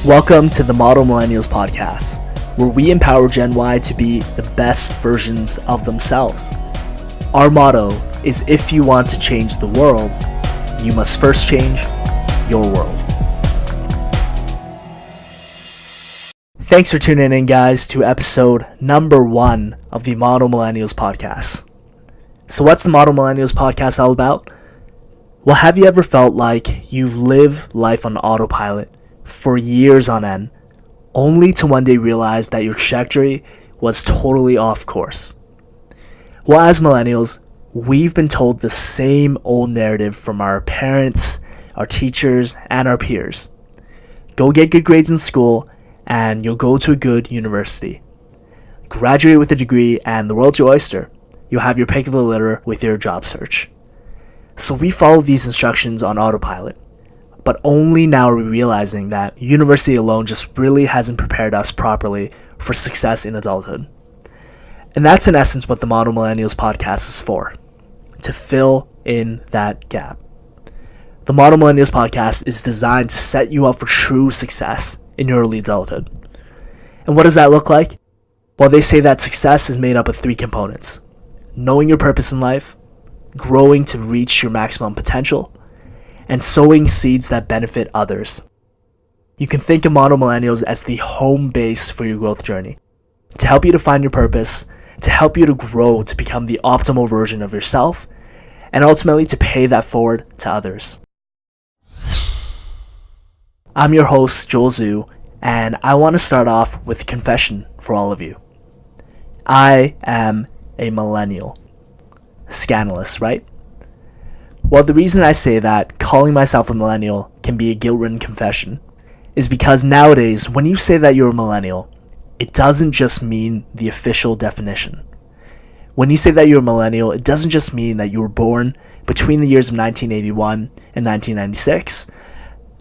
Welcome to the Model Millennials podcast, where we empower Gen Y to be the best versions of themselves. Our motto is, if you want to change the world, you must first change your world. Thanks for tuning in, guys, to episode number 1 of the Model Millennials podcast. So what's the Model Millennials podcast all about? Well, have you ever felt like you've lived life on autopilot for years on end, only to one day realize that your trajectory was totally off course? Well, as millennials, we've been told the same old narrative from our parents, our teachers, and our peers. Go get good grades in school, and you'll go to a good university. Graduate with a degree, and the world's your oyster. You'll have your pick of the litter with your job search. So we follow these instructions on autopilot. But only now are we realizing that university alone just really hasn't prepared us properly for success in adulthood. And that's in essence what the Model Millennials podcast is for, to fill in that gap. The Model Millennials podcast is designed to set you up for true success in your early adulthood. And what does that look like? Well, they say that success is made up of 3 components: knowing your purpose in life, growing to reach your maximum potential, and sowing seeds that benefit others. You can think of Model Millennials as the home base for your growth journey, to help you to find your purpose, to help you to grow to become the optimal version of yourself, and ultimately to pay that forward to others. I'm your host, Joel Zhu, and I want to start off with a confession for all of you. I am a millennial. Scandalous, right? Well, the reason I say that calling myself a millennial can be a guilt-ridden confession is because nowadays, when you say that you're a millennial, it doesn't just mean the official definition. When you say that you're a millennial, it doesn't just mean that you were born between the years of 1981 and 1996,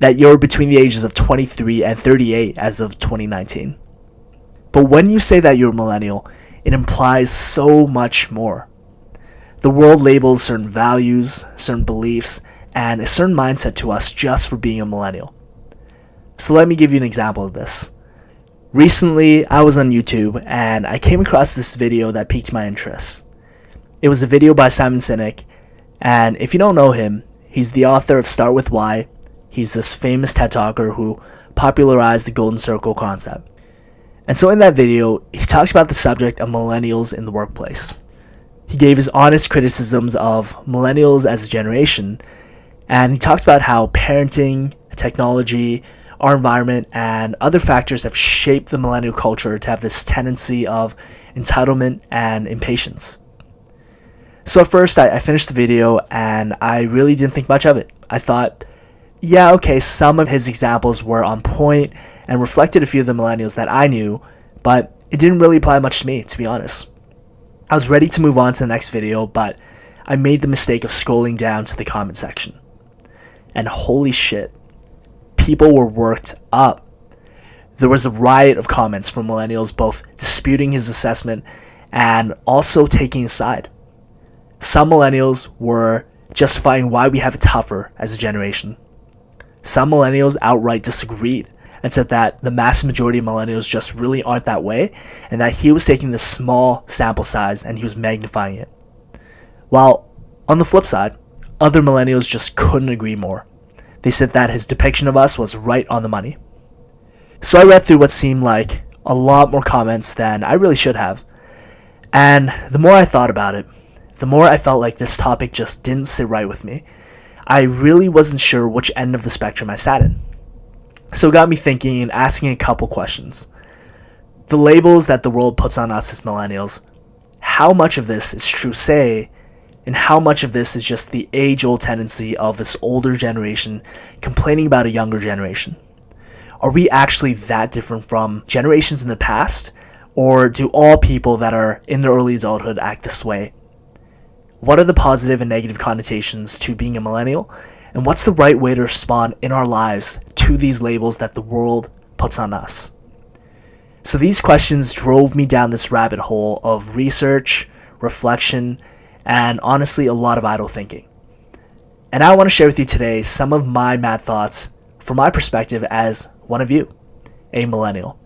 that you're between the ages of 23 and 38 as of 2019. But when you say that you're a millennial, it implies so much more. The world labels certain values, certain beliefs, and a certain mindset to us just for being a millennial. So let me give you an example of this. Recently, I was on YouTube and I came across this video that piqued my interest. It was a video by Simon Sinek, and if you don't know him, he's the author of Start With Why. He's this famous TED Talker who popularized the Golden Circle concept. And so in that video, he talks about the subject of millennials in the workplace. He gave his honest criticisms of millennials as a generation, and he talked about how parenting, technology, our environment, and other factors have shaped the millennial culture to have this tendency of entitlement and impatience. So at first, I finished the video, and I really didn't think much of it. I thought, yeah, okay, some of his examples were on point and reflected a few of the millennials that I knew, but it didn't really apply much to me, to be honest. I was ready to move on to the next video, but I made the mistake of scrolling down to the comment section. And holy shit, people were worked up. There was a riot of comments from millennials, both disputing his assessment and also taking his side. Some millennials were justifying why we have it tougher as a generation. Some millennials outright disagreed and said that the mass majority of millennials just really aren't that way, and that he was taking this small sample size and he was magnifying it. While, on the flip side, other millennials just couldn't agree more. They said that his depiction of us was right on the money. So I read through what seemed like a lot more comments than I really should have, and the more I thought about it, the more I felt like this topic just didn't sit right with me. I really wasn't sure which end of the spectrum I sat in. So it got me thinking and asking a couple questions. The labels that the world puts on us as millennials, how much of this is true say, and how much of this is just the age-old tendency of this older generation complaining about a younger generation? Are we actually that different from generations in the past, or do all people that are in their early adulthood act this way? What are the positive and negative connotations to being a millennial? And what's the right way to respond in our lives to these labels that the world puts on us? So these questions drove me down this rabbit hole of research, reflection, and honestly a lot of idle thinking. And I want to share with you today some of my mad thoughts from my perspective as one of you, a millennial.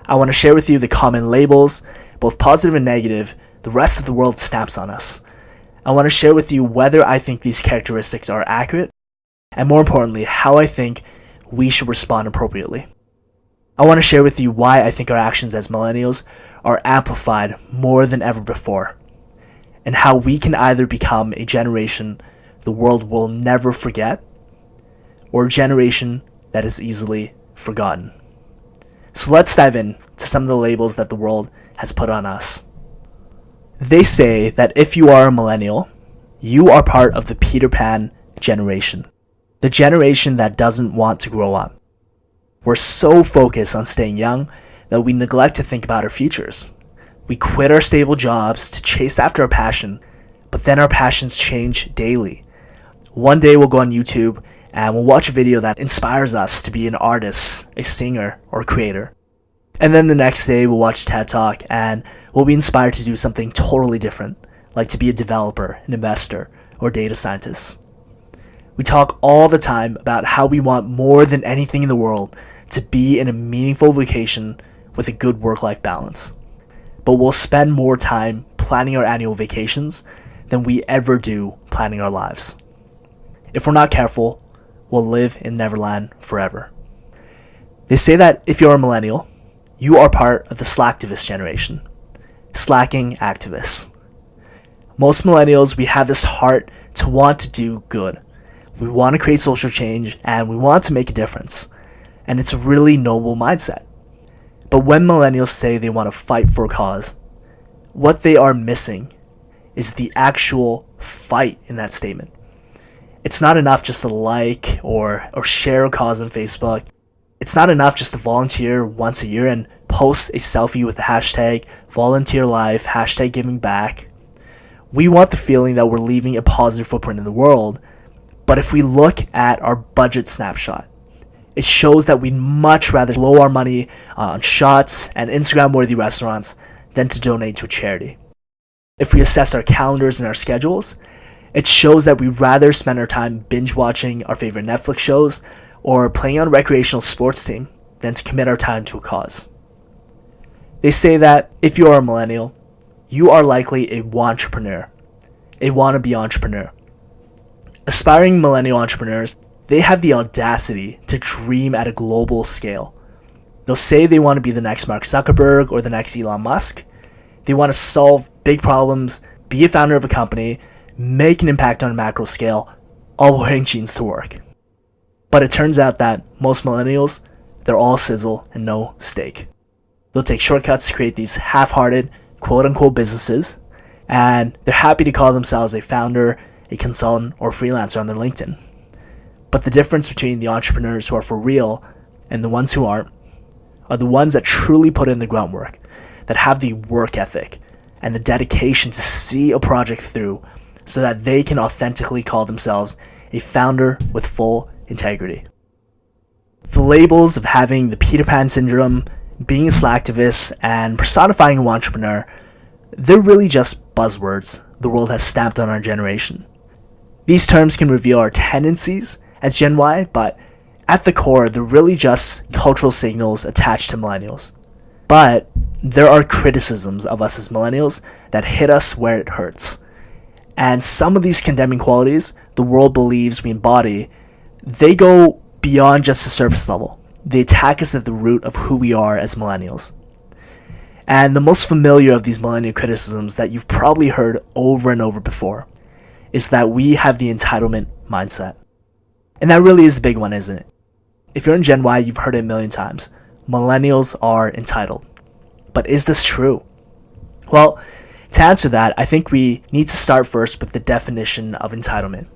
I want to share with you the common labels, both positive and negative, the rest of the world snaps on us. I want to share with you whether I think these characteristics are accurate, and more importantly, how I think we should respond appropriately. I want to share with you why I think our actions as millennials are amplified more than ever before, and how we can either become a generation the world will never forget, or a generation that is easily forgotten. So let's dive in to some of the labels that the world has put on us. They say that if you are a millennial, you are part of the Peter Pan generation, the generation that doesn't want to grow up. We're so focused on staying young that we neglect to think about our futures. We quit our stable jobs to chase after our passion, but then our passions change daily. One day we'll go on YouTube and we'll watch a video that inspires us to be an artist, a singer, or a creator. And then the next day we'll watch TED Talk and we'll be inspired to do something totally different, like to be a developer, an investor, or data scientist. We talk all the time about how we want more than anything in the world to be in a meaningful vacation with a good work-life balance. But we'll spend more time planning our annual vacations than we ever do planning our lives. If we're not careful, we'll live in Neverland forever. They say that if you're a millennial, you are part of the slacktivist generation. Slacking activists. Most millennials, we have this heart to want to do good. We want to create social change and we want to make a difference. And it's a really noble mindset. But when millennials say they want to fight for a cause, what they are missing is the actual fight in that statement. It's not enough just to like or share a cause on Facebook. It's not enough just to volunteer once a year and post a selfie with the hashtag volunteer life, hashtag giving back. We want the feeling that we're leaving a positive footprint in the world, but if we look at our budget snapshot, it shows that we'd much rather blow our money on shots and Instagram-worthy restaurants than to donate to a charity. If we assess our calendars and our schedules, it shows that we'd rather spend our time binge-watching our favorite Netflix shows or playing on a recreational sports team than to commit our time to a cause. They say that if you are a millennial, you are likely a wantrepreneur, a wannabe entrepreneur. Aspiring millennial entrepreneurs, they have the audacity to dream at a global scale. They'll say they want to be the next Mark Zuckerberg or the next Elon Musk. They want to solve big problems, be a founder of a company, make an impact on a macro scale, all wearing jeans to work. But it turns out that most millennials, they're all sizzle and no steak. They'll take shortcuts to create these half-hearted, quote-unquote businesses, and they're happy to call themselves a founder, a consultant, or freelancer on their LinkedIn. But the difference between the entrepreneurs who are for real and the ones who aren't are the ones that truly put in the groundwork, that have the work ethic and the dedication to see a project through so that they can authentically call themselves a founder with full integrity. The labels of having the Peter Pan syndrome, being a slacktivist, and personifying an entrepreneur, they're really just buzzwords the world has stamped on our generation. These terms can reveal our tendencies as Gen Y, but at the core, they're really just cultural signals attached to millennials. But there are criticisms of us as millennials that hit us where it hurts. And some of these condemning qualities the world believes we embody, they go beyond just the surface level. They attack us at the root of who we are as millennials. And the most familiar of these millennial criticisms that you've probably heard over and over before is that we have the entitlement mindset. And that really is the big one, isn't it? If you're in Gen Y, you've heard it a million times. Millennials are entitled. But is this true? Well, to answer that, I think we need to start first with the definition of entitlement.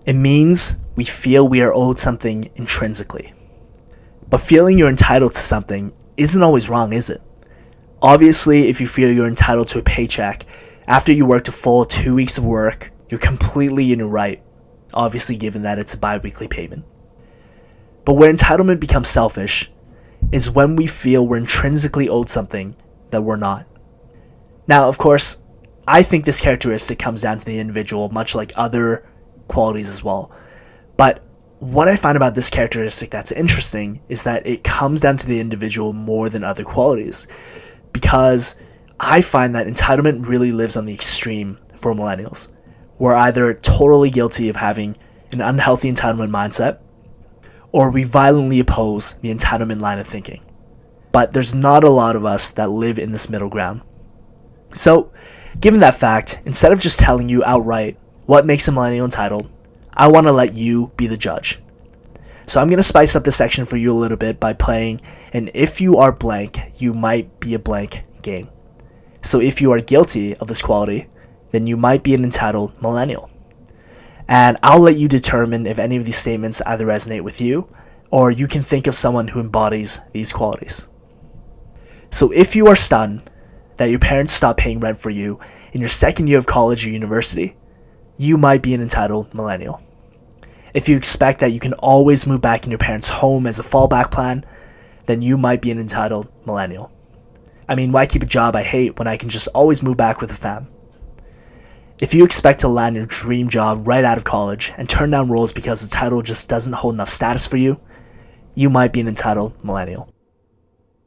It means we feel we are owed something intrinsically. But feeling you're entitled to something isn't always wrong, is it? Obviously, if you feel you're entitled to a paycheck after you worked a full 2 weeks of work, you're completely in your right, obviously given that it's a bi-weekly payment. But where entitlement becomes selfish is when we feel we're intrinsically owed something that we're not. Now, of course, I think this characteristic comes down to the individual, much like other qualities as well. But what I find about this characteristic that's interesting is that it comes down to the individual more than other qualities, because I find that entitlement really lives on the extreme for millennials. We're either totally guilty of having an unhealthy entitlement mindset, or we violently oppose the entitlement line of thinking. But there's not a lot of us that live in this middle ground. So, given that fact, instead of just telling you outright what makes a millennial entitled, I want to let you be the judge. So I'm going to spice up this section for you a little bit by playing an if you are blank, you might be a blank game. So if you are guilty of this quality, then you might be an entitled millennial. And I'll let you determine if any of these statements either resonate with you, or you can think of someone who embodies these qualities. So if you are stunned that your parents stopped paying rent for you in your second year of college or university, you might be an entitled millennial. If you expect that you can always move back in your parents' home as a fallback plan, then you might be an entitled millennial. I mean, why keep a job I hate when I can just always move back with a fam? If you expect to land your dream job right out of college and turn down roles because the title just doesn't hold enough status for you, you might be an entitled millennial.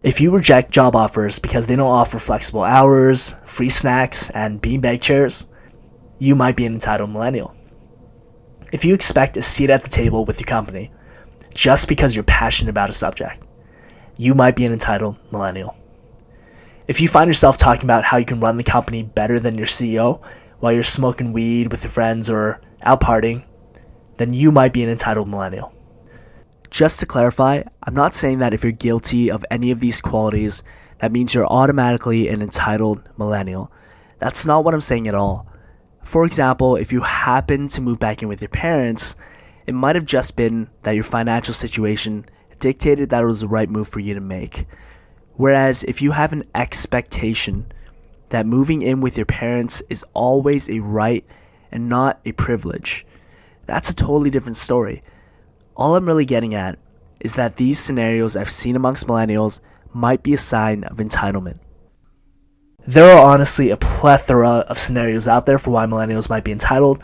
If you reject job offers because they don't offer flexible hours, free snacks, and beanbag chairs, you might be an entitled millennial. If you expect a seat at the table with your company just because you're passionate about a subject, you might be an entitled millennial. If you find yourself talking about how you can run the company better than your CEO while you're smoking weed with your friends or out partying, then you might be an entitled millennial. Just to clarify, I'm not saying that if you're guilty of any of these qualities, that means you're automatically an entitled millennial. That's not what I'm saying at all. For example, if you happen to move back in with your parents, it might have just been that your financial situation dictated that it was the right move for you to make. Whereas if you have an expectation that moving in with your parents is always a right and not a privilege, that's a totally different story. All I'm really getting at is that these scenarios I've seen amongst millennials might be a sign of entitlement. There are honestly a plethora of scenarios out there for why millennials might be entitled,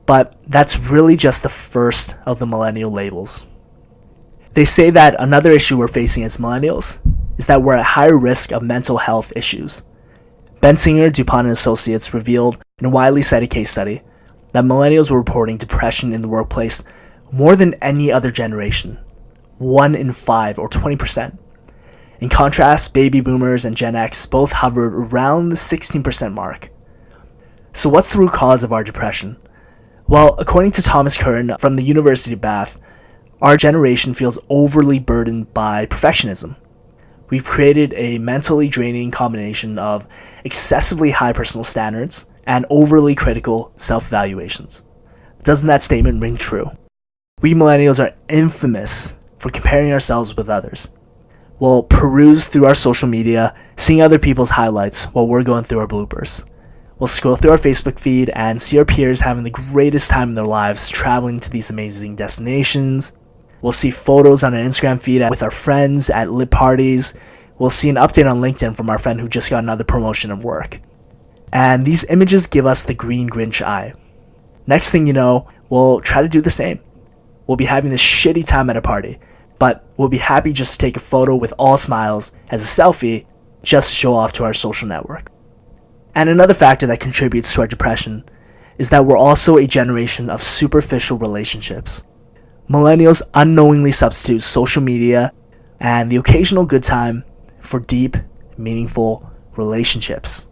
but that's really just the first of the millennial labels. They say that another issue we're facing as millennials is that we're at higher risk of mental health issues. Bensinger, DuPont, and Associates revealed in a widely cited case study that millennials were reporting depression in the workplace more than any other generation, 1 in 5 or 20%. In contrast, baby boomers and Gen X both hovered around the 16% mark. So what's the root cause of our depression? Well, according to Thomas Curran from the University of Bath, our generation feels overly burdened by perfectionism. We've created a mentally draining combination of excessively high personal standards and overly critical self-evaluations. Doesn't that statement ring true? We millennials are infamous for comparing ourselves with others. We'll peruse through our social media, seeing other people's highlights while we're going through our bloopers. We'll scroll through our Facebook feed and see our peers having the greatest time in their lives traveling to these amazing destinations. We'll see photos on an Instagram feed with our friends at lit parties. We'll see an update on LinkedIn from our friend who just got another promotion at work. And these images give us the green Grinch eye. Next thing you know, we'll try to do the same. We'll be having this shitty time at a party, but we'll be happy just to take a photo with all smiles as a selfie just to show off to our social network. And another factor that contributes to our depression is that we're also a generation of superficial relationships. Millennials unknowingly substitute social media and the occasional good time for deep, meaningful relationships.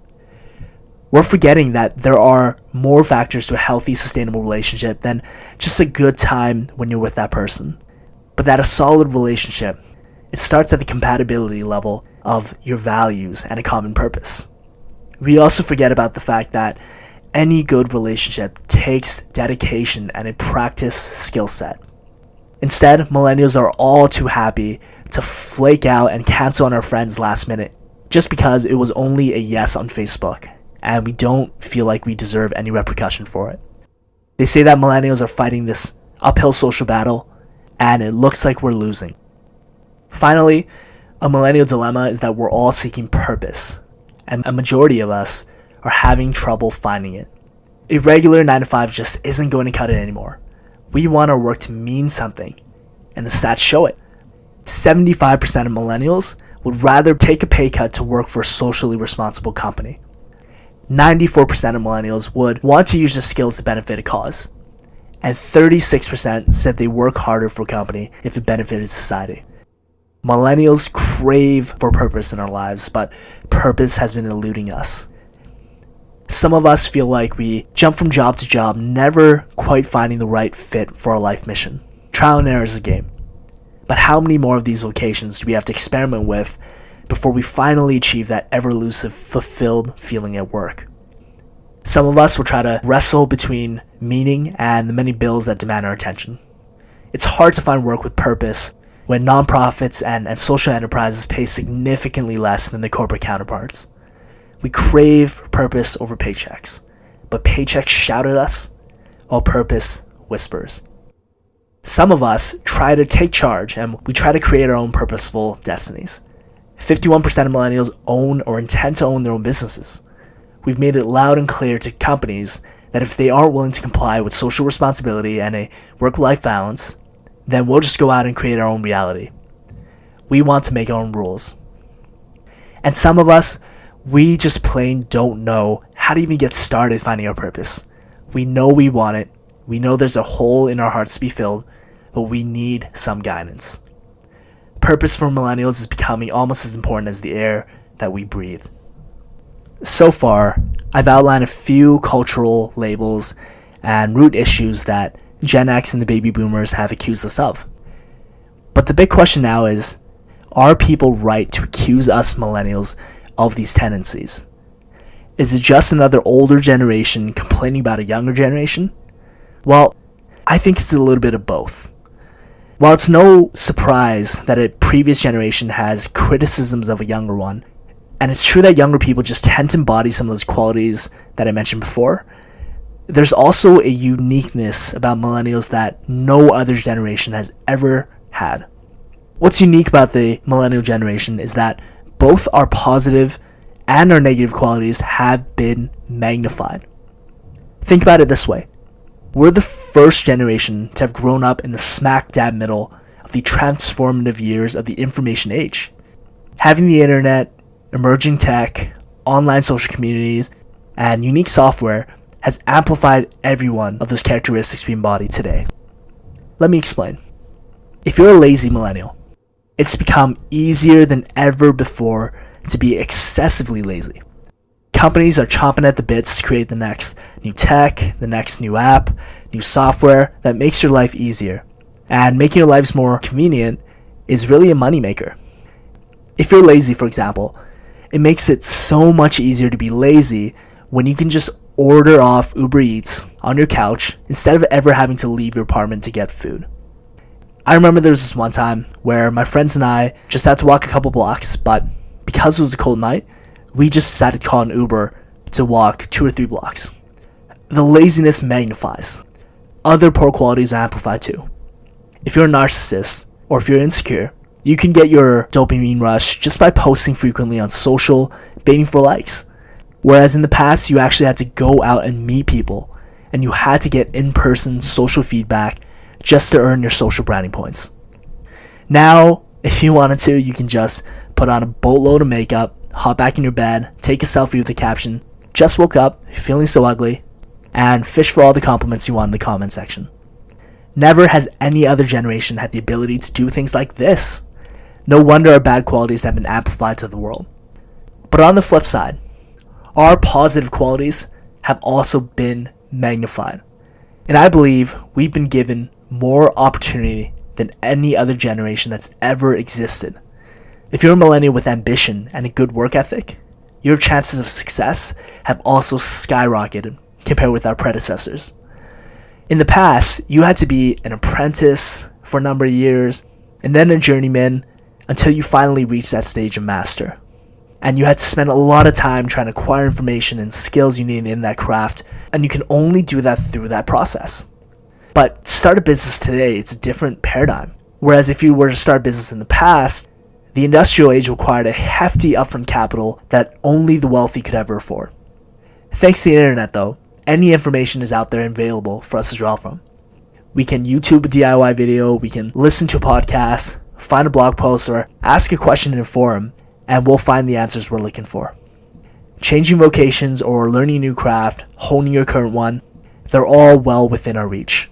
We're forgetting that there are more factors to a healthy, sustainable relationship than just a good time when you're with that person. But that a solid relationship, it starts at the compatibility level of your values and a common purpose. We also forget about the fact that any good relationship takes dedication and a practice skill set. Instead, millennials are all too happy to flake out and cancel on our friends last minute just because it was only a yes on Facebook, and we don't feel like we deserve any repercussion for it. They say that millennials are fighting this uphill social battle, and it looks like we're losing. Finally, a millennial dilemma is that we're all seeking purpose, and a majority of us are having trouble finding it. A regular 9 to 5 just isn't going to cut it anymore. We want our work to mean something, and the stats show it. 75% of millennials would rather take a pay cut to work for a socially responsible company. 94% of millennials would want to use their skills to benefit a cause. And 36% said they work harder for a company if it benefited society. Millennials crave for purpose in our lives, but purpose has been eluding us. Some of us feel like we jump from job to job, never quite finding the right fit for our life mission. Trial and error is a game. But how many more of these vocations do we have to experiment with before we finally achieve that ever-elusive, fulfilled feeling at work? Some of us will try to wrestle between meaning and the many bills that demand our attention. It's hard to find work with purpose when nonprofits and social enterprises pay significantly less than their corporate counterparts. We crave purpose over paychecks, but paychecks shout at us, while purpose whispers. Some of us try to take charge, and we try to create our own purposeful destinies. 51% of millennials own or intend to own their own businesses. We've made it loud and clear to companies that if they aren't willing to comply with social responsibility and a work-life balance, then we'll just go out and create our own reality. We want to make our own rules. And some of us, we just plain don't know how to even get started finding our purpose. We know we want it. We know there's a hole in our hearts to be filled, but we need some guidance. Purpose for millennials is becoming almost as important as the air that we breathe. So far, I've outlined a few cultural labels and root issues that Gen X and the baby boomers have accused us of. But the big question now is, are people right to accuse us millennials of these tendencies? Is it just another older generation complaining about a younger generation? Well, I think it's a little bit of both. While it's no surprise that a previous generation has criticisms of a younger one, and it's true that younger people just tend to embody some of those qualities that I mentioned before, there's also a uniqueness about millennials that no other generation has ever had. What's unique about the millennial generation is that both our positive and our negative qualities have been magnified. Think about it this way. We're the first generation to have grown up in the smack dab middle of the transformative years of the information age. Having the internet, emerging tech, online social communities, and unique software has amplified every one of those characteristics we embody today. Let me explain. If you're a lazy millennial, it's become easier than ever before to be excessively lazy. Companies are chomping at the bits to create the next new tech, the next new app, new software that makes your life easier. And making your lives more convenient is really a moneymaker. If you're lazy, for example, it makes it so much easier to be lazy when you can just order off Uber Eats on your couch instead of ever having to leave your apartment to get food. I remember there was this one time where my friends and I just had to walk a couple blocks, but because it was a cold night, we just decided to call an Uber to walk 2 or 3 blocks. The laziness magnifies. Other poor qualities are amplified too. If you're a narcissist, or if you're insecure, you can get your dopamine rush just by posting frequently on social, baiting for likes. Whereas in the past, you actually had to go out and meet people, and you had to get in-person social feedback just to earn your social branding points. Now, if you wanted to, you can just put on a boatload of makeup, hop back in your bed, take a selfie with the caption, "Just woke up, feeling so ugly," and fish for all the compliments you want in the comment section. Never has any other generation had the ability to do things like this. No wonder our bad qualities have been amplified to the world. But on the flip side, our positive qualities have also been magnified. And I believe we've been given more opportunity than any other generation that's ever existed. If you're a millennial with ambition and a good work ethic, your chances of success have also skyrocketed compared with our predecessors. In the past, you had to be an apprentice for a number of years and then a journeyman until you finally reached that stage of master. And you had to spend a lot of time trying to acquire information and skills you need in that craft, and you can only do that through that process. But to start a business today, it's a different paradigm. Whereas if you were to start a business in the past, the industrial age required a hefty upfront capital that only the wealthy could ever afford. Thanks to the internet though, any information is out there and available for us to draw from. We can YouTube a DIY video, we can listen to a podcast, find a blog post, or ask a question in a forum, and we'll find the answers we're looking for. Changing vocations or learning a new craft, honing your current one, they're all well within our reach.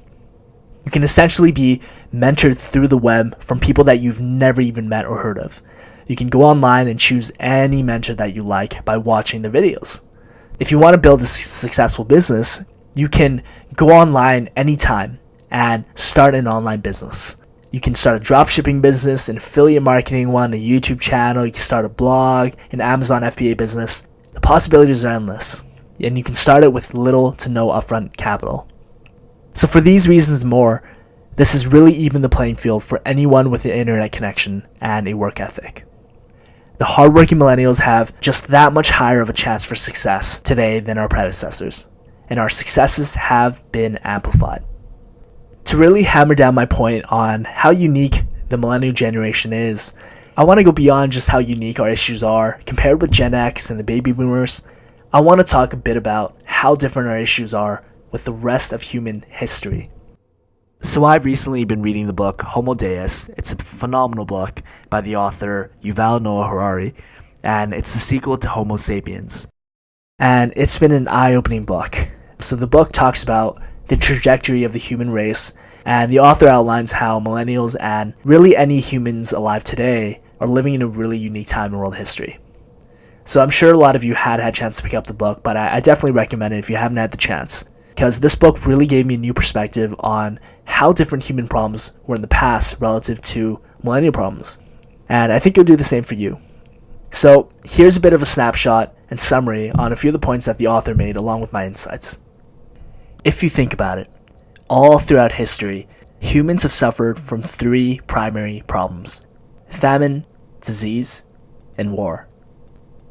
You can essentially be mentored through the web from people that you've never even met or heard of. You can go online and choose any mentor that you like by watching their videos. If you want to build a successful business, you can go online anytime and start an online business. You can start a dropshipping business, an affiliate marketing one, a YouTube channel, you can start a blog, an Amazon FBA business. The possibilities are endless, and you can start it with little to no upfront capital. So for these reasons and more, this is really even the playing field for anyone with an internet connection and a work ethic. The hardworking millennials have just that much higher of a chance for success today than our predecessors, and our successes have been amplified. To really hammer down my point on how unique the millennial generation is, I want to go beyond just how unique our issues are compared with Gen X and the baby boomers. I want to talk a bit about how different our issues are with the rest of human history. So I've recently been reading the book Homo Deus. It's a phenomenal book by the author Yuval Noah Harari, and it's the sequel to Homo Sapiens. And it's been an eye-opening book. So the book talks about the trajectory of the human race, and the author outlines how millennials and really any humans alive today are living in a really unique time in world history. So I'm sure a lot of you had a chance to pick up the book, but I definitely recommend it if you haven't had the chance, because this book really gave me a new perspective on how different human problems were in the past relative to millennial problems. And I think it'll do the same for you. So here's a bit of a snapshot and summary on a few of the points that the author made along with my insights. If you think about it, all throughout history, humans have suffered from three primary problems: famine, disease, and war.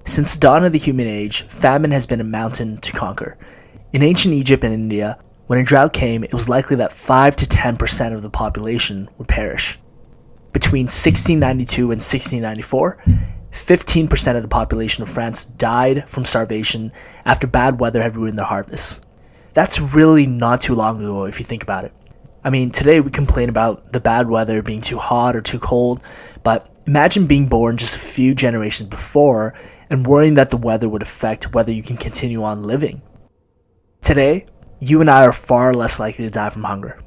Since the dawn of the human age, famine has been a mountain to conquer. In ancient Egypt and India, when a drought came, it was likely that 5 to 10% of the population would perish. Between 1692 and 1694, 15% of the population of France died from starvation after bad weather had ruined their harvests. That's really not too long ago if you think about it. I mean, today we complain about the bad weather being too hot or too cold, but imagine being born just a few generations before and worrying that the weather would affect whether you can continue on living. Today, you and I are far less likely to die from hunger.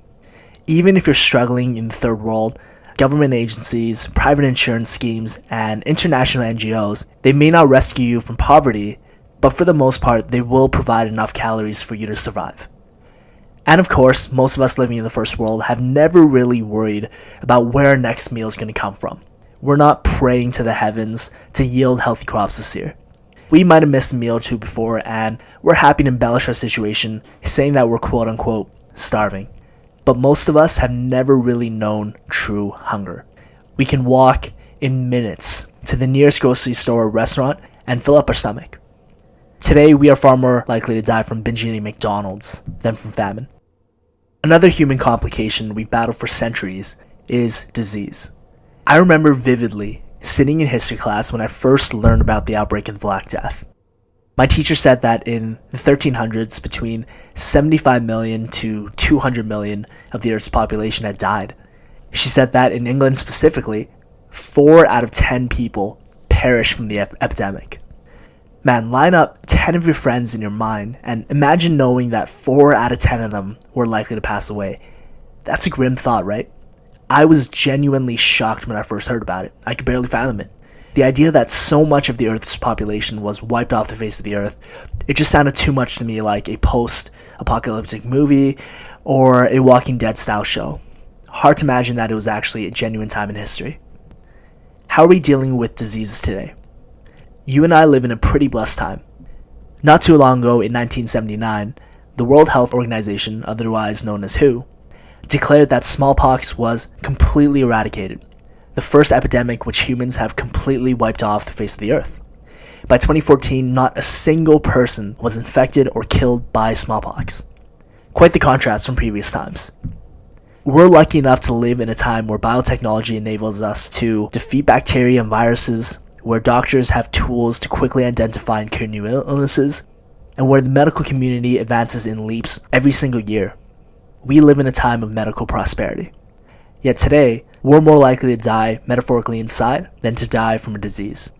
Even if you're struggling in the third world, government agencies, private insurance schemes, and international NGOs, they may not rescue you from poverty, but for the most part, they will provide enough calories for you to survive. And of course, most of us living in the first world have never really worried about where our next meal is going to come from. We're not praying to the heavens to yield healthy crops this year. We might have missed a meal or two before, and we're happy to embellish our situation, saying that we're quote-unquote starving. But most of us have never really known true hunger. We can walk in minutes to the nearest grocery store or restaurant and fill up our stomach. Today, we are far more likely to die from binge eating McDonald's than from famine. Another human complication we've battled for centuries is disease. I remember vividly sitting in history class when I first learned about the outbreak of the Black Death. My teacher said that in the 1300s, between 75 million to 200 million of the Earth's population had died. She said that in England specifically, 4 out of 10 people perished from the epidemic. Man, line up 10 of your friends in your mind and imagine knowing that 4 out of 10 of them were likely to pass away. That's a grim thought, right? I was genuinely shocked when I first heard about it. I could barely fathom it. The idea that so much of the Earth's population was wiped off the face of the Earth, it just sounded too much to me like a post-apocalyptic movie or a Walking Dead style show. Hard to imagine that it was actually a genuine time in history. How are we dealing with diseases today? You and I live in a pretty blessed time. Not too long ago, in 1979, the World Health Organization, otherwise known as WHO, declared that smallpox was completely eradicated, the first epidemic which humans have completely wiped off the face of the earth. By 2014, not a single person was infected or killed by smallpox. Quite the contrast from previous times. We're lucky enough to live in a time where biotechnology enables us to defeat bacteria and viruses, where doctors have tools to quickly identify and cure new illnesses, and where the medical community advances in leaps every single year. we live in a time of medical prosperity. Yet today, we're more likely to die metaphorically inside than to die from a disease.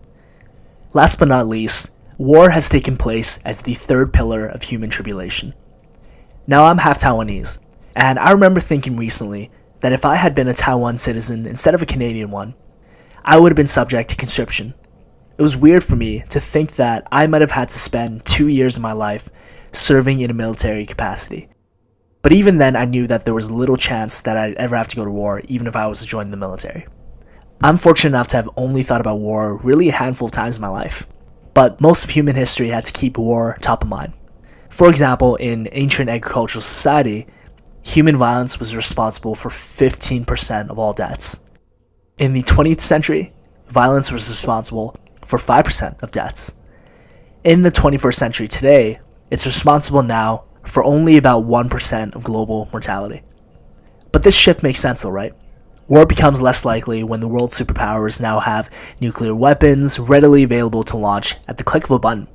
Last but not least, war has taken place as the third pillar of human tribulation. Now, I'm half Taiwanese, and I remember thinking recently that if I had been a Taiwan citizen instead of a Canadian one, I would have been subject to conscription. It was weird for me to think that I might have had to spend 2 years of my life serving in a military capacity. But even then, I knew that there was little chance that I'd ever have to go to war, even if I was to join the military. I'm fortunate enough to have only thought about war really a handful of times in my life, but most of human history had to keep war top of mind. For example, in ancient agricultural society, human violence was responsible for 15% of all deaths. In the 20th century, violence was responsible for 5% of deaths. In the 21st century today, it's responsible now for only about 1% of global mortality. But this shift makes sense though, right? War becomes less likely when the world's superpowers now have nuclear weapons readily available to launch at the click of a button.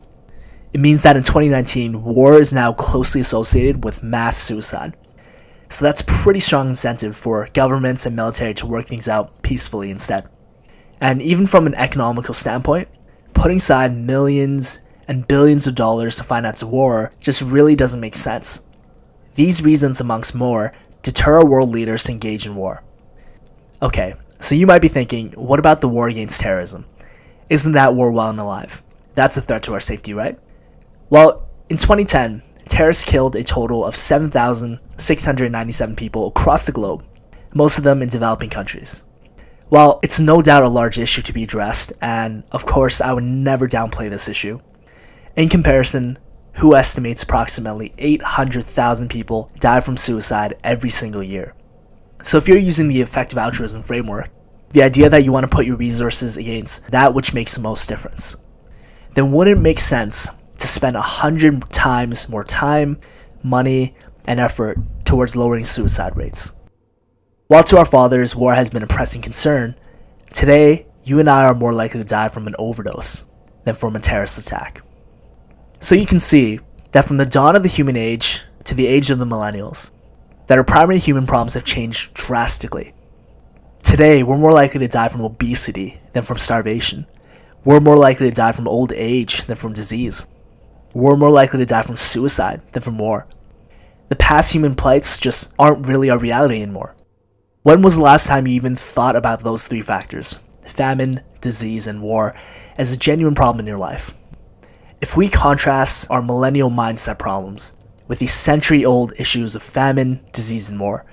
It means that in 2019, war is now closely associated with mass suicide. So that's a pretty strong incentive for governments and military to work things out peacefully instead. And even from an economical standpoint, putting aside millions and billions of dollars to finance a war just really doesn't make sense. These reasons, amongst more, deter our world leaders to engage in war. Okay, so you might be thinking, what about the war against terrorism? Isn't that war well and alive? That's a threat to our safety, right? Well, in 2010, terrorists killed a total of 7,697 people across the globe, most of them in developing countries. While it's no doubt a large issue to be addressed, and of course I would never downplay this issue, in comparison, WHO estimates approximately 800,000 people die from suicide every single year. So if you're using the effective altruism framework, the idea that you want to put your resources against that which makes the most difference, then wouldn't it make sense to spend 100 times more time, money, and effort towards lowering suicide rates? While to our fathers, war has been a pressing concern, today, you and I are more likely to die from an overdose than from a terrorist attack. So you can see that from the dawn of the human age to the age of the millennials, that our primary human problems have changed drastically. Today, we're more likely to die from obesity than from starvation. We're more likely to die from old age than from disease. We're more likely to die from suicide than from war. The past human plights just aren't really our reality anymore. When was the last time you even thought about those three factors, famine, disease, and war, as a genuine problem in your life? If we contrast our millennial mindset problems with the century-old issues of famine, disease, and war,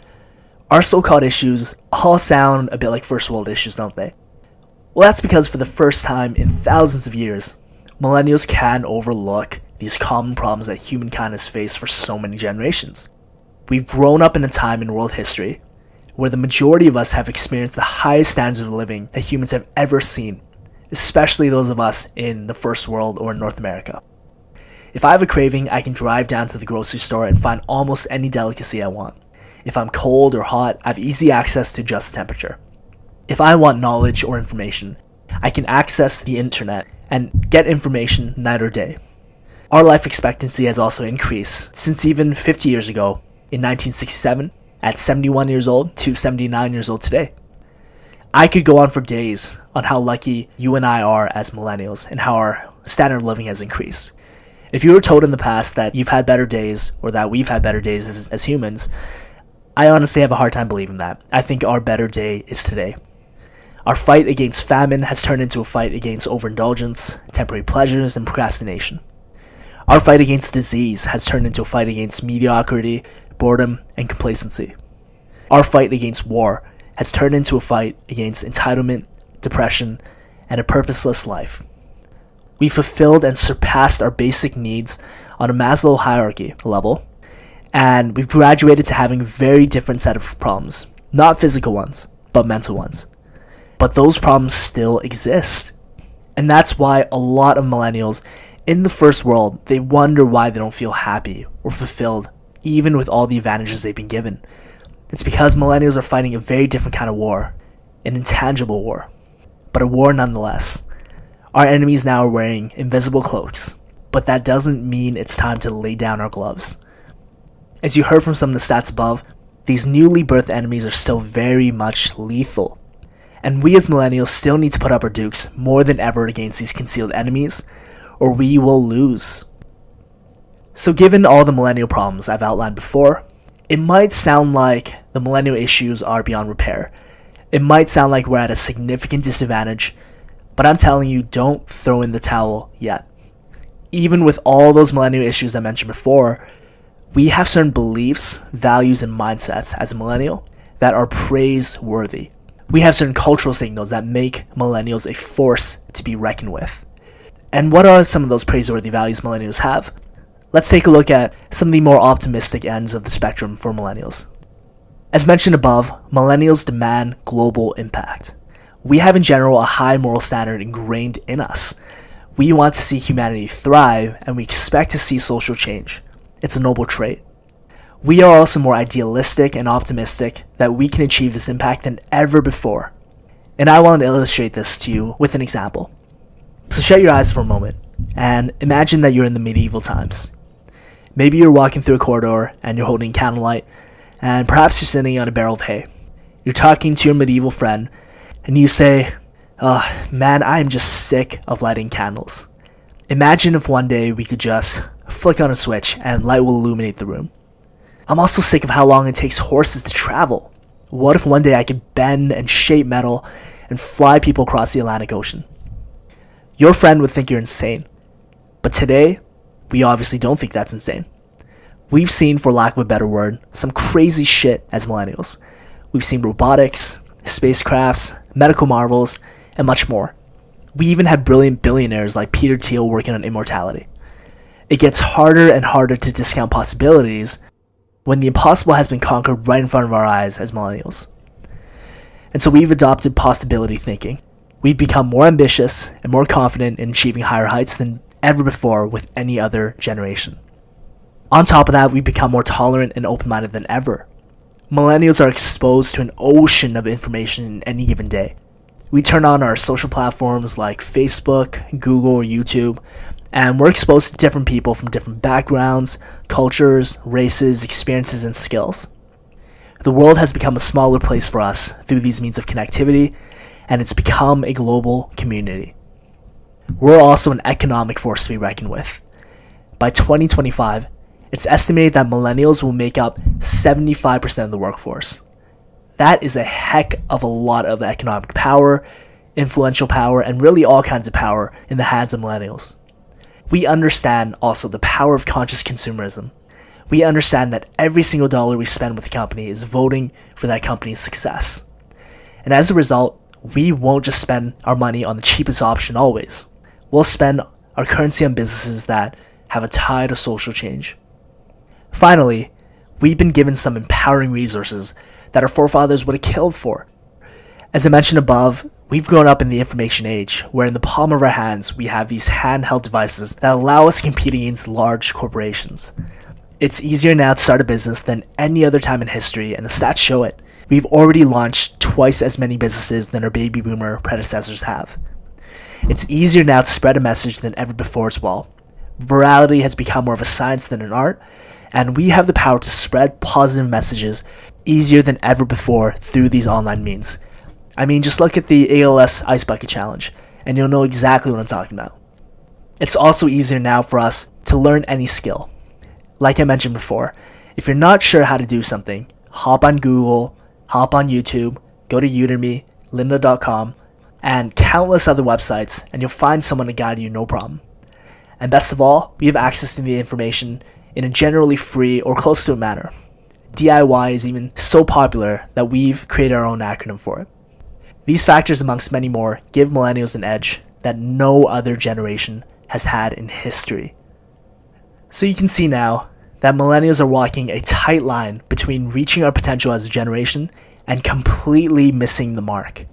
our so-called issues all sound a bit like first world issues, don't they? Well, that's because for the first time in thousands of years, millennials can overlook these common problems that humankind has faced for so many generations. We've grown up in a time in world history where the majority of us have experienced the highest standards of living that humans have ever seen, especially those of us in the first world or in North America. If I have a craving, I can drive down to the grocery store and find almost any delicacy I want. If I'm cold or hot, I have easy access to just temperature. If I want knowledge or information, I can access the internet and get information night or day. Our life expectancy has also increased since even 50 years ago, in 1967, at 71 years old to 79 years old today. I could go on for days on how lucky you and I are as millennials and how our standard of living has increased. If you were told in the past that you've had better days or that we've had better days as humans, I honestly have a hard time believing that. I think our better day is today. Our fight against famine has turned into a fight against overindulgence, temporary pleasures, and procrastination. Our fight against disease has turned into a fight against mediocrity, boredom, and complacency. Our fight against war has turned into a fight against entitlement, depression, and a purposeless life. We fulfilled and surpassed our basic needs on a Maslow hierarchy level, and we've graduated to having a very different set of problems, not physical ones, but mental ones. But those problems still exist. And that's why a lot of millennials in the first world, they wonder why they don't feel happy or fulfilled, even with all the advantages they've been given. It's because millennials are fighting a very different kind of war, an intangible war, but a war nonetheless. Our enemies now are wearing invisible cloaks, but that doesn't mean it's time to lay down our gloves. As you heard from some of the stats above, these newly birthed enemies are still very much lethal. And we as millennials still need to put up our dukes more than ever against these concealed enemies, or we will lose. So given all the millennial problems I've outlined before, it might sound like the millennial issues are beyond repair. It might sound like we're at a significant disadvantage, but I'm telling you, don't throw in the towel yet. Even with all those millennial issues I mentioned before, we have certain beliefs, values, and mindsets as a millennial that are praiseworthy. We have certain cultural signals that make millennials a force to be reckoned with. And what are some of those praiseworthy values millennials have? Let's take a look at some of the more optimistic ends of the spectrum for millennials. As mentioned above, millennials demand global impact. We have in general a high moral standard ingrained in us. We want to see humanity thrive, and we expect to see social change. It's a noble trait. We are also more idealistic and optimistic that we can achieve this impact than ever before. And I want to illustrate this to you with an example. So shut your eyes for a moment and imagine that you're in the medieval times. Maybe you're walking through a corridor and you're holding candlelight, and perhaps you're sitting on a barrel of hay. You're talking to your medieval friend, and you say, "Oh man, I am just sick of lighting candles. Imagine if one day we could just flick on a switch and light will illuminate the room. I'm also sick of how long it takes horses to travel. What if one day I could bend and shape metal and fly people across the Atlantic Ocean?" Your friend would think you're insane. But today, we obviously don't think that's insane. We've seen, for lack of a better word, some crazy shit as millennials. We've seen robotics, spacecrafts, medical marvels, and much more. We even had brilliant billionaires like Peter Thiel working on immortality. It gets harder and harder to discount possibilities when the impossible has been conquered right in front of our eyes as millennials. And so we've adopted possibility thinking. We've become more ambitious and more confident in achieving higher heights than ever before with any other generation. On top of that, we've become more tolerant and open-minded than ever. Millennials are exposed to an ocean of information in any given day. We turn on our social platforms like Facebook, Google, or YouTube, and we're exposed to different people from different backgrounds, cultures, races, experiences, and skills. The world has become a smaller place for us through these means of connectivity, and it's become a global community. We're also an economic force to be reckoned with. By 2025, it's estimated that millennials will make up 75% of the workforce. That is a heck of a lot of economic power, influential power, and really all kinds of power in the hands of millennials. We understand also the power of conscious consumerism. We understand that every single dollar we spend with a company is voting for that company's success. And as a result, we won't just spend our money on the cheapest option always. We'll spend our currency on businesses that have a tie to social change. Finally, we've been given some empowering resources that our forefathers would have killed for. As I mentioned above, we've grown up in the information age, where in the palm of our hands we have these handheld devices that allow us to compete against large corporations. It's easier now to start a business than any other time in history, and the stats show it. We've already launched twice as many businesses than our baby boomer predecessors have. It's easier now to spread a message than ever before as well. Virality has become more of a science than an art, and we have the power to spread positive messages easier than ever before through these online means. I mean, just look at the ALS Ice Bucket Challenge, and you'll know exactly what I'm talking about. It's also easier now for us to learn any skill. Like I mentioned before, if you're not sure how to do something, hop on Google, hop on YouTube, go to Udemy, lynda.com, and countless other websites, and you'll find someone to guide you no problem. And best of all, we have access to the information in a generally free or close to a manner. DIY is even so popular that we've created our own acronym for it. These factors, amongst many more, give millennials an edge that no other generation has had in history. So you can see now that millennials are walking a tight line between reaching our potential as a generation and completely missing the mark.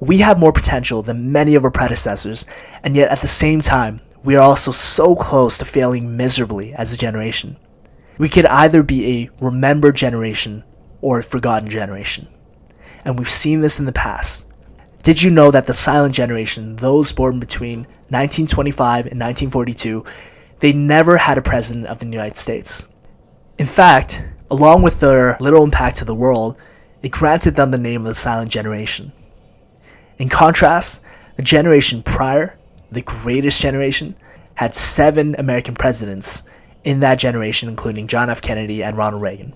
We have more potential than many of our predecessors, and yet at the same time, we are also so close to failing miserably as a generation. We could either be a remembered generation or a forgotten generation. And we've seen this in the past. Did you know that the silent generation, those born between 1925 and 1942, they never had a president of the United States? In fact, along with their little impact to the world, it granted them the name of the silent generation. In contrast, the generation prior, the greatest generation, had 7 American presidents in that generation, including John F. Kennedy and Ronald Reagan.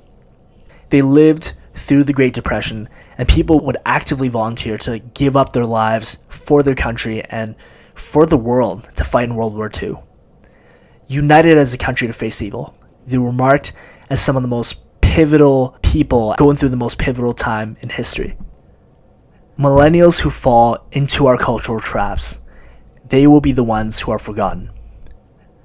They lived through the Great Depression, and people would actively volunteer to give up their lives for their country and for the world to fight in World War II. United as a country to face evil, they were marked as some of the most pivotal people going through the most pivotal time in history. Millennials who fall into our cultural traps, they will be the ones who are forgotten.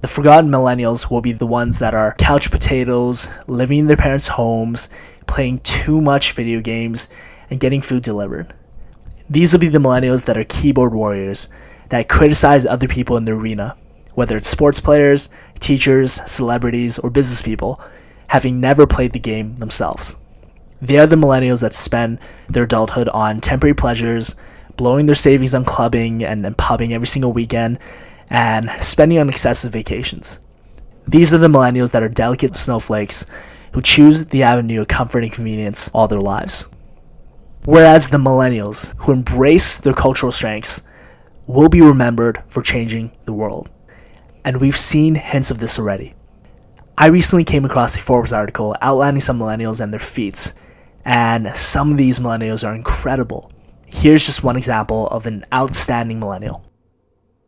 The forgotten millennials will be the ones that are couch potatoes, living in their parents' homes, playing too much video games, and getting food delivered. These will be the millennials that are keyboard warriors, that criticize other people in the arena, whether it's sports players, teachers, celebrities, or business people, having never played the game themselves. They are the millennials that spend their adulthood on temporary pleasures, blowing their savings on clubbing and pubbing every single weekend, and spending on excessive vacations. These are the millennials that are delicate snowflakes who choose the avenue of comfort and convenience all their lives. Whereas the millennials who embrace their cultural strengths will be remembered for changing the world. And we've seen hints of this already. I recently came across a Forbes article outlining some millennials and their feats, and some of these millennials are incredible. Here's just one example of an outstanding millennial.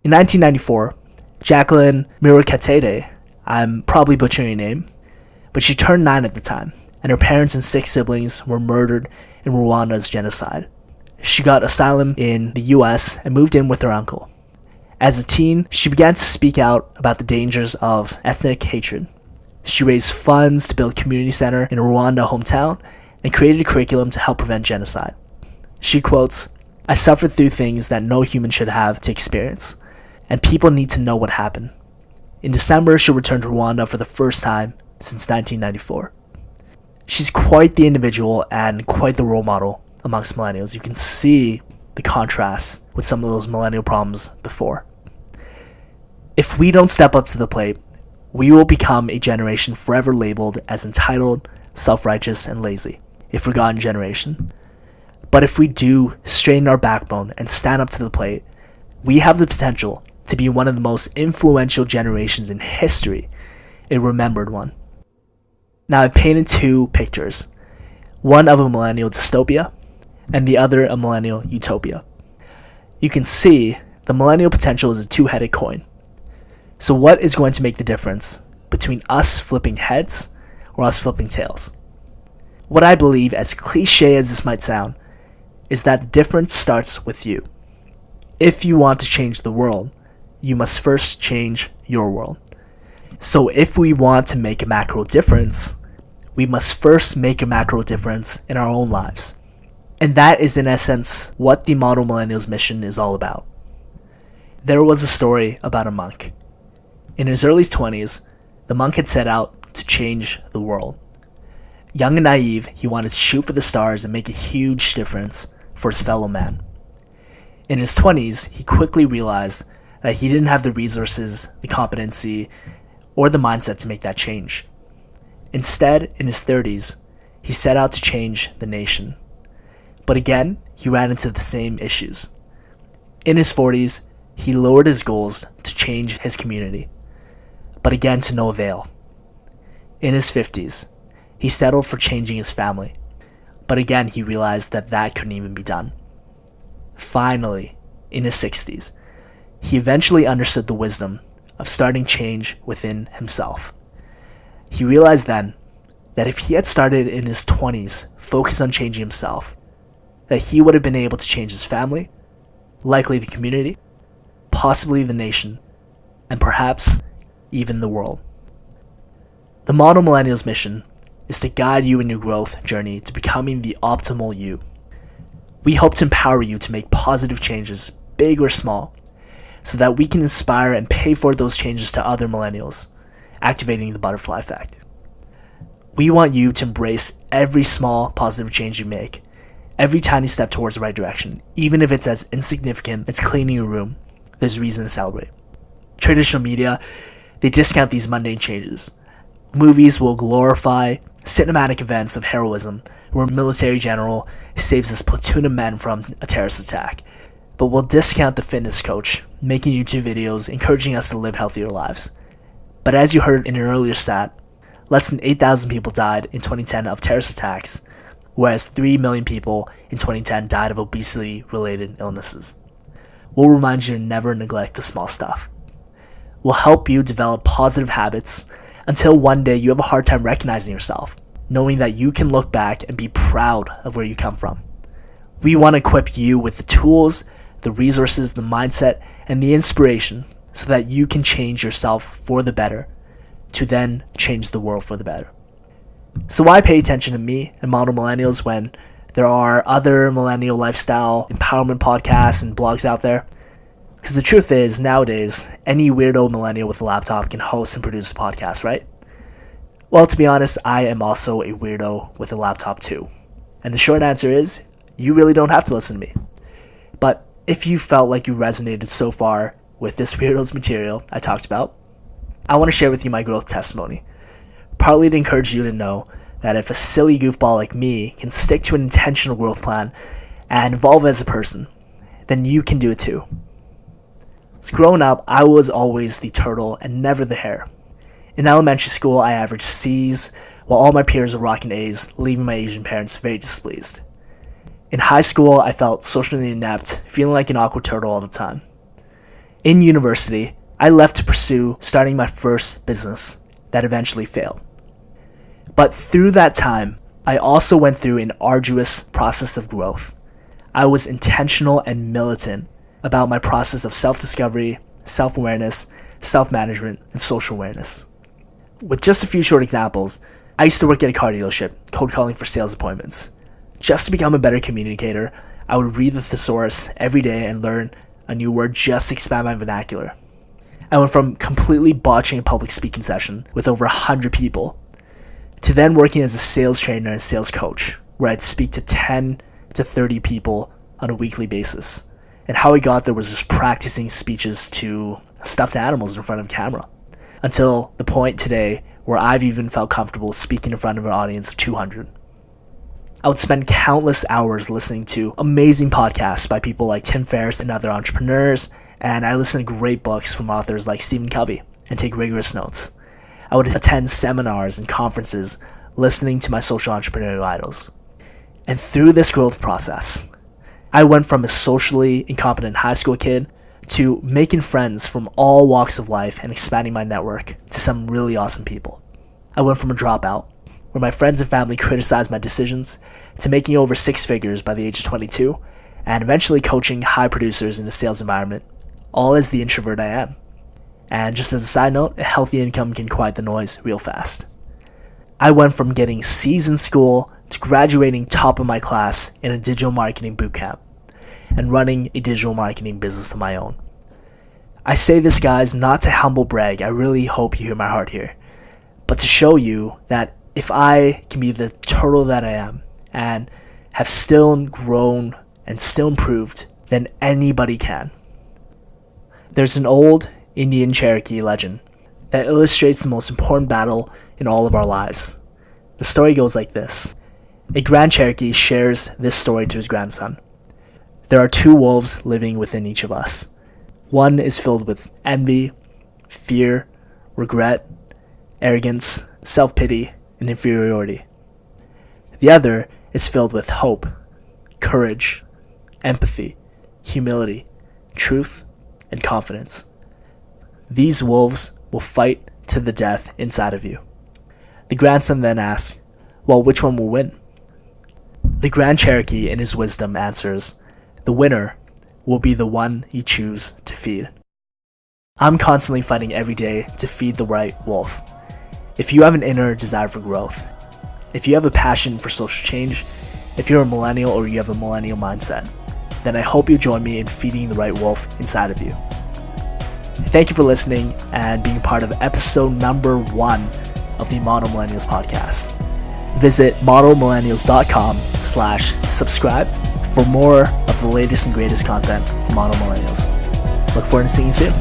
In 1994, Jacqueline Mirakatete, I'm probably butchering her name, but she turned 9 at the time, and her parents and 6 siblings were murdered in Rwanda's genocide. She got asylum in the US and moved in with her uncle. As a teen, she began to speak out about the dangers of ethnic hatred. She raised funds to build a community center in her Rwanda hometown and created a curriculum to help prevent genocide. She quotes, "I suffered through things that no human should have to experience, and people need to know what happened." In December, she returned to Rwanda for the first time since 1994. She's quite the individual and quite the role model amongst millennials. You can see the contrast with some of those millennial problems before. If we don't step up to the plate, we will become a generation forever labeled as entitled, self-righteous, and lazy, a forgotten generation. But if we do straighten our backbone and stand up to the plate, we have the potential to be one of the most influential generations in history, a remembered one. Now, I've painted 2 pictures, one of a millennial dystopia and the other a millennial utopia. You can see the millennial potential is a 2-headed coin. So what is going to make the difference between us flipping heads or us flipping tails? What I believe, as cliche as this might sound, is that the difference starts with you. If you want to change the world, you must first change your world. So if we want to make a macro difference, we must first make a macro difference in our own lives. And that is in essence what the Model Millennials mission is all about. There was a story about a monk. In his early 20s, the monk had set out to change the world. Young and naive, he wanted to shoot for the stars and make a huge difference for his fellow man. In his 20s, he quickly realized that he didn't have the resources, the competency, or the mindset to make that change. Instead, in his 30s, he set out to change the nation. But again, he ran into the same issues. In his 40s, he lowered his goals to change his community, but again to no avail. In his 50s, he settled for changing his family, but again he realized that that couldn't even be done. Finally, in his 60s, he eventually understood the wisdom of starting change within himself. He realized then that if he had started in his 20s focused on changing himself, that he would have been able to change his family, likely the community, possibly the nation, and perhaps even the world. The Model Millennials mission is to guide you in your growth journey to becoming the optimal you. We hope to empower you to make positive changes, big or small, so that we can inspire and pay forward those changes to other millennials, activating the butterfly effect. We want you to embrace every small positive change you make, every tiny step towards the right direction, even if it's as insignificant as cleaning your room. There's reason to celebrate. Traditional media, they discount these mundane changes. Movies will glorify cinematic events of heroism where a military general saves his platoon of men from a terrorist attack, but will discount the fitness coach making YouTube videos encouraging us to live healthier lives. But as you heard in an earlier stat, less than 8,000 people died in 2010 of terrorist attacks, whereas 3 million people in 2010 died of obesity-related illnesses. We'll remind you to never neglect the small stuff. We'll help you develop positive habits until one day you have a hard time recognizing yourself, knowing that you can look back and be proud of where you come from. We want to equip you with the tools, the resources, the mindset, and the inspiration so that you can change yourself for the better, to then change the world for the better. So why pay attention to me and Model Millennials when there are other millennial lifestyle empowerment podcasts and blogs out there? Because the truth is, nowadays, any weirdo millennial with a laptop can host and produce a podcast, right? Well, to be honest, I am also a weirdo with a laptop too. And the short answer is, you really don't have to listen to me. But if you felt like you resonated so far with this weirdo's material I talked about, I want to share with you my growth testimony. Partly to encourage you to know that if a silly goofball like me can stick to an intentional growth plan and evolve as a person, then you can do it too. So growing up, I was always the turtle and never the hare. In elementary school, I averaged C's, while all my peers were rocking A's, leaving my Asian parents very displeased. In high school, I felt socially inept, feeling like an awkward turtle all the time. In university, I left to pursue starting my first business that eventually failed. But through that time, I also went through an arduous process of growth. I was intentional and militant about my process of self-discovery, self-awareness, self-management, and social awareness. With just a few short examples, I used to work at a car dealership, cold calling for sales appointments. Just to become a better communicator, I would read the thesaurus every day and learn a new word just to expand my vernacular. I went from completely botching a public speaking session with over 100 people to then working as a sales trainer and sales coach, where I'd speak to 10 to 30 people on a weekly basis. And how I got there was just practicing speeches to stuffed animals in front of a camera, until the point today where I've even felt comfortable speaking in front of an audience of 200. I would spend countless hours listening to amazing podcasts by people like Tim Ferriss and other entrepreneurs, and I listened to great books from authors like Stephen Covey and take rigorous notes. I would attend seminars and conferences listening to my social entrepreneurial idols. And through this growth process, I went from a socially incompetent high school kid to making friends from all walks of life and expanding my network to some really awesome people. I went from a dropout, where my friends and family criticized my decisions, to making over 6 figures by the age of 22, and eventually coaching high producers in a sales environment, all as the introvert I am. And just as a side note, a healthy income can quiet the noise real fast. I went from getting C's in school to graduating top of my class in a digital marketing bootcamp and running a digital marketing business of my own. I say this, guys, not to humble brag. I really hope you hear my heart here, but to show you that if I can be the turtle that I am and have still grown and still improved, then anybody can. There's an old Indian Cherokee legend that illustrates the most important battle in all of our lives. The story goes like this. A Grand Cherokee shares this story to his grandson. There are 2 wolves living within each of us. One is filled with envy, fear, regret, arrogance, self-pity, and inferiority. The other is filled with hope, courage, empathy, humility, truth, and confidence. These wolves will fight to the death inside of you. The grandson then asks, well, which one will win? The Grand Cherokee, in his wisdom, answers, the winner will be the one you choose to feed. I'm constantly fighting every day to feed the right wolf. If you have an inner desire for growth, if you have a passion for social change, if you're a millennial or you have a millennial mindset, then I hope you join me in feeding the right wolf inside of you. Thank you for listening and being part of episode number 1 of the Model Millennials podcast. Visit modelmillennials.com/subscribe for more of the latest and greatest content from Model Millennials. Look forward to seeing you soon.